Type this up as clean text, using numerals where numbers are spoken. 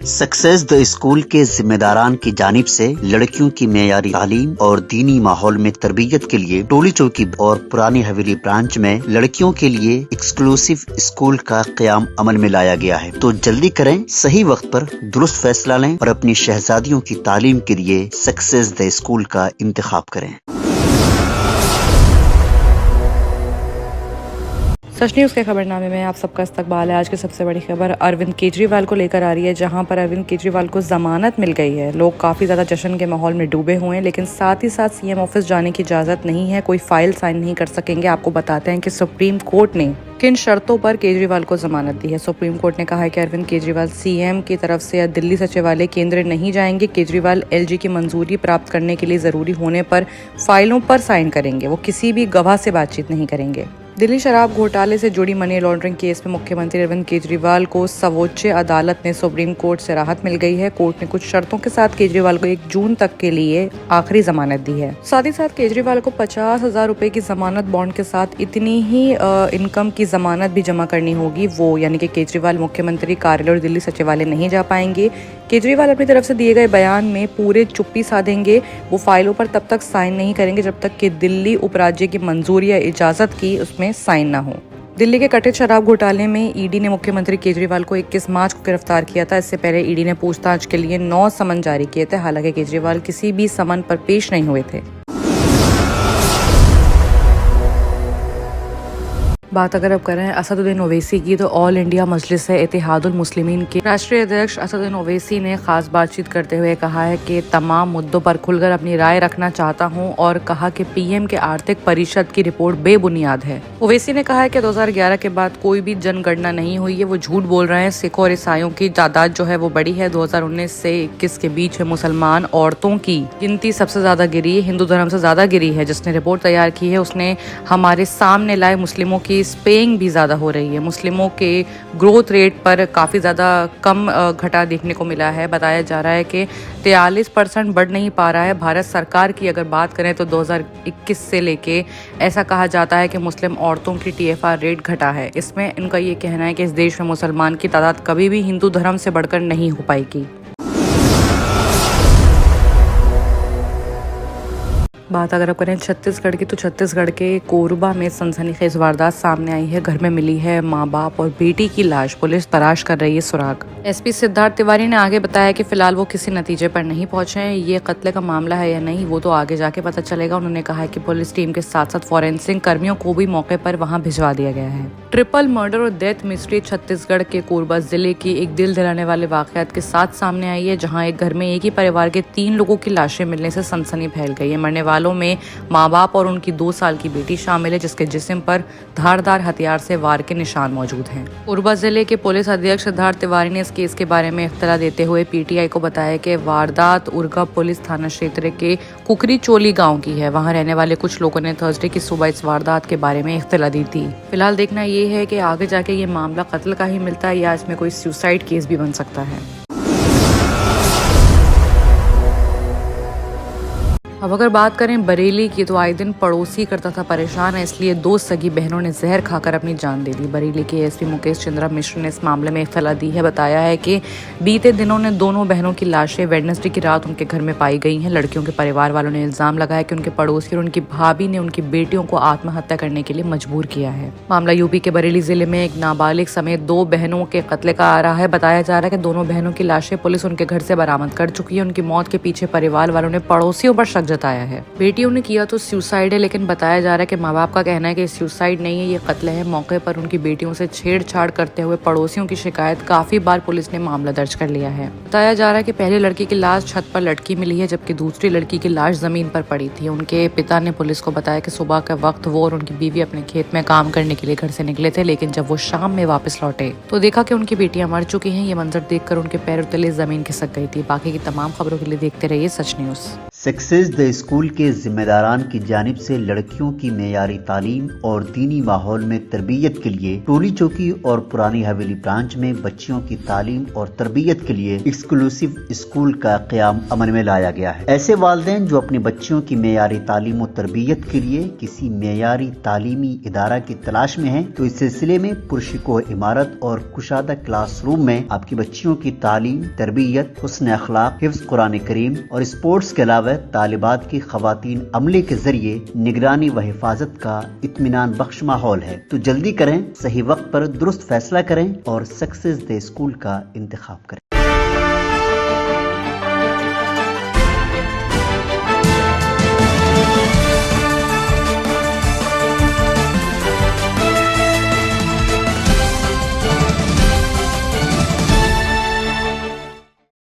Success the school के जिम्मेदारान की जानिब से लड़कियों की मेयारी तालीम और दीनी माहौल में तरबियत के लिए टोली चौकी और पुरानी हवेली ब्रांच में लड़कियों के लिए एक्सक्लूसिव स्कूल का क़याम अमल में लाया गया है। तो जल्दी करें, सही वक्त पर दुरुस्त फैसला लें और अपनी शहजादियों की तालीम के लिए सक्सेस द स्कूल का इंतखाब करें। सच न्यूज़ के खबरनामे में आप सबका इस्तकबाल है। आज की सबसे बड़ी खबर अरविंद केजरीवाल को लेकर आ रही है, जहां पर अरविंद केजरीवाल को जमानत मिल गई है। लोग काफ़ी ज़्यादा जश्न के माहौल में डूबे हुए हैं, लेकिन साथ ही साथ सीएम ऑफिस जाने की इजाज़त नहीं है, कोई फाइल साइन नहीं कर सकेंगे। आपको बताते हैं कि सुप्रीम कोर्ट ने किन शर्तों पर केजरीवाल को जमानत दी है। सुप्रीम कोर्ट ने कहा है कि अरविंद केजरीवाल सीएम की तरफ से या दिल्ली सचिवालय केंद्र नहीं जाएंगे। केजरीवाल एलजी की मंजूरी प्राप्त करने के लिए ज़रूरी होने पर फाइलों पर साइन करेंगे। वो किसी भी गवाह से बातचीत नहीं करेंगे। दिल्ली शराब घोटाले से जुड़ी मनी लॉन्ड्रिंग केस में मुख्यमंत्री अरविंद केजरीवाल को सर्वोच्च अदालत ने सुप्रीम कोर्ट से राहत मिल गई है। कोर्ट ने कुछ शर्तों के साथ केजरीवाल को 1 जून तक के लिए आखिरी जमानत दी है। साथ ही साथ केजरीवाल को 50,000 रुपए की जमानत बॉन्ड के साथ इतनी ही इनकम की जमानत भी जमा करनी होगी। वो यानी कि केजरीवाल मुख्यमंत्री कार्यालय और दिल्ली सचिवालय नहीं जा पाएंगे। केजरीवाल अपनी तरफ से दिए गए बयान में पूरे चुप्पी साधेंगे। वो फाइलों पर तब तक साइन नहीं करेंगे जब तक कि दिल्ली उपराज्य की मंजूरी या इजाजत की उसमें साइन ना हो। दिल्ली के कथित शराब घोटाले में ईडी ने मुख्यमंत्री केजरीवाल को 21 मार्च को गिरफ्तार किया था। इससे पहले ईडी ने पूछताछ के लिए 9 समन जारी किए थे। हालांकि केजरीवाल किसी भी समन पर पेश नहीं हुए थे। बात अगर अब करें असदुद्दीन ओवैसी की, तो ऑल इंडिया मजलिस इत्तेहादुल मुस्लिमीन के राष्ट्रीय अध्यक्ष असदुद्दीन ओवैसी ने खास बातचीत करते हुए कहा है कि तमाम मुद्दों पर खुलकर अपनी राय रखना चाहता हूं और कहा कि पीएम के आर्थिक परिषद की रिपोर्ट बेबुनियाद है। ओवैसी ने कहा है कि 2011 के बाद कोई भी जनगणना नहीं हुई है, वो झूठ बोल रहे हैं। सिखों और ईसाइयों की तादाद जो है वो बढ़ी है। 2019 से 21 के बीच में मुसलमान औरतों की गिनती सबसे ज्यादा गिरी है, हिंदू धर्म से ज्यादा गिरी है। जिसने रिपोर्ट तैयार की है उसने हमारे सामने लाए मुस्लिमों की स्पेइंग भी ज़्यादा हो रही है। मुस्लिमों के ग्रोथ रेट पर काफ़ी ज़्यादा कम घटा देखने को मिला है। बताया जा रहा है कि 43% बढ़ नहीं पा रहा है। भारत सरकार की अगर बात करें तो 2021 से लेके ऐसा कहा जाता है कि मुस्लिम औरतों की TFR रेट घटा है। इसमें इनका ये कहना है कि इस देश में मुसलमान की तादाद कभी भी हिंदू धर्म से बढ़कर नहीं हो पाएगी। बात अगर आप करें छत्तीसगढ़ की, तो छत्तीसगढ़ के कोरबा में सनसनीखेज वारदात सामने आई है। घर में मिली है माँ बाप और बेटी की लाश। पुलिस तलाश कर रही है सुराग। एसपी सिद्धार्थ तिवारी ने आगे बताया कि फिलहाल वो किसी नतीजे पर नहीं पहुंचे हैं। ये कत्ल का मामला है या नहीं वो तो आगे जाके पता चलेगा। उन्होंने कहा है कि पुलिस टीम के साथ साथ फॉरेंसिक कर्मियों को भी मौके पर वहां भिजवा दिया गया है। ट्रिपल मर्डर और डेथ मिस्ट्री छत्तीसगढ़ के कोरबा जिले की एक दिल दिलाने वाले वाकयात के साथ सामने आई है, जहाँ एक घर में एक ही परिवार के 3 लोगों की लाशें मिलने से सनसनी फैल गई है। मरने वालों में माँ बाप और उनकी 2 साल की बेटी शामिल है, जिसके जिस्म पर धारदार हथियार से वार के निशान मौजूद हैं। कोरबा जिले के पुलिस अधीक्षक सिद्धार्थ तिवारी ने इस केस के बारे में इत्तला देते हुए पीटीआई को बताया कि वारदात उर्गा पुलिस थाना क्षेत्र के कुकरी चोली गांव की है। वहां रहने वाले कुछ लोगों ने थर्सडे की सुबह इस वारदात के बारे में इत्तला दी थी। फिलहाल देखना ये है कि आगे जाके ये मामला कत्ल का ही मिलता है या इसमें कोई सुसाइड केस भी बन सकता है। अब अगर बात करें बरेली की, तो आए दिन पड़ोसी करता था परेशान है, इसलिए 2 सगी बहनों ने जहर खाकर अपनी जान दे दी। बरेली के एसपी मुकेश चंद्रा मिश्र ने इस मामले में इत्तला दी है। बताया है कि बीते दिनों ने दोनों बहनों की लाशें वेडनेसडे की रात उनके घर में पाई गई हैं। लड़कियों के परिवार वालों ने इल्जाम लगाया कि उनके पड़ोसी और उनकी भाभी ने उनकी बेटियों को आत्महत्या करने के लिए मजबूर किया है। मामला यूपी के बरेली जिले में एक नाबालिग समेत 2 बहनों के कत्ले का आ रहा है। बताया जा रहा है कि दोनों बहनों की लाशें पुलिस उनके घर से बरामद कर चुकी है। उनकी मौत के पीछे परिवार वालों ने पड़ोसियों पर शक जताया है। बेटियों ने किया तो सुसाइड है, लेकिन बताया जा रहा है कि माँ बाप का कहना है कि सुसाइड नहीं है, ये कत्ल है। मौके पर उनकी बेटियों से छेड़छाड़ करते हुए पड़ोसियों की शिकायत काफी बार पुलिस ने मामला दर्ज कर लिया है। बताया जा रहा है कि पहली लड़की की लाश छत पर लटकी मिली है, जबकि दूसरी लड़की की लाश जमीन पर पड़ी थी। उनके पिता ने पुलिस को बताया कि सुबह के वक्त वो और उनकी बीवी अपने खेत में काम करने के लिए घर से निकले थे, लेकिन जब वो शाम में वापस लौटे तो देखा कि उनकी बेटियां मर चुकी हैं। ये मंजर देखकर उनके पैरों तले जमीन खिसक गई थी। बाकी की तमाम खबरों के लिए देखते रहिए Sach news. Success the the school के जिम्मेदारान की जानिब से लड़कियों की मेयारी तालीम और दीनी माहौल में तरबियत के लिए टोली चौकी और पुरानी हवेली ब्रांच में बच्चियों की तालीम और तरबियत के लिए एक्सक्लूसिव स्कूल का क़याम अमल में लाया गया है। ऐसे वालिदैन जो अपनी बच्चियों की मेयारी तालीम और तरबियत के लिए किसी मेयारी तालीमी इदारा की तलाश में है, तो इस सिलसिले में पुरशिको इमारत और कुशादा क्लासरूम में आपकी बच्चियों की तालीम, तरबियत, हुस्न अखलाक, हिफ्ज़ कुरान करीम और स्पोर्ट्स के अलावा तालिबात की खवातीन अमले के जरिए निगरानी व हिफाजत का इत्मीनान बख्श माहौल है। तो जल्दी करें, सही वक्त पर दुरुस्त फैसला करें और सक्सेस द स्कूल का इंतखाब करें।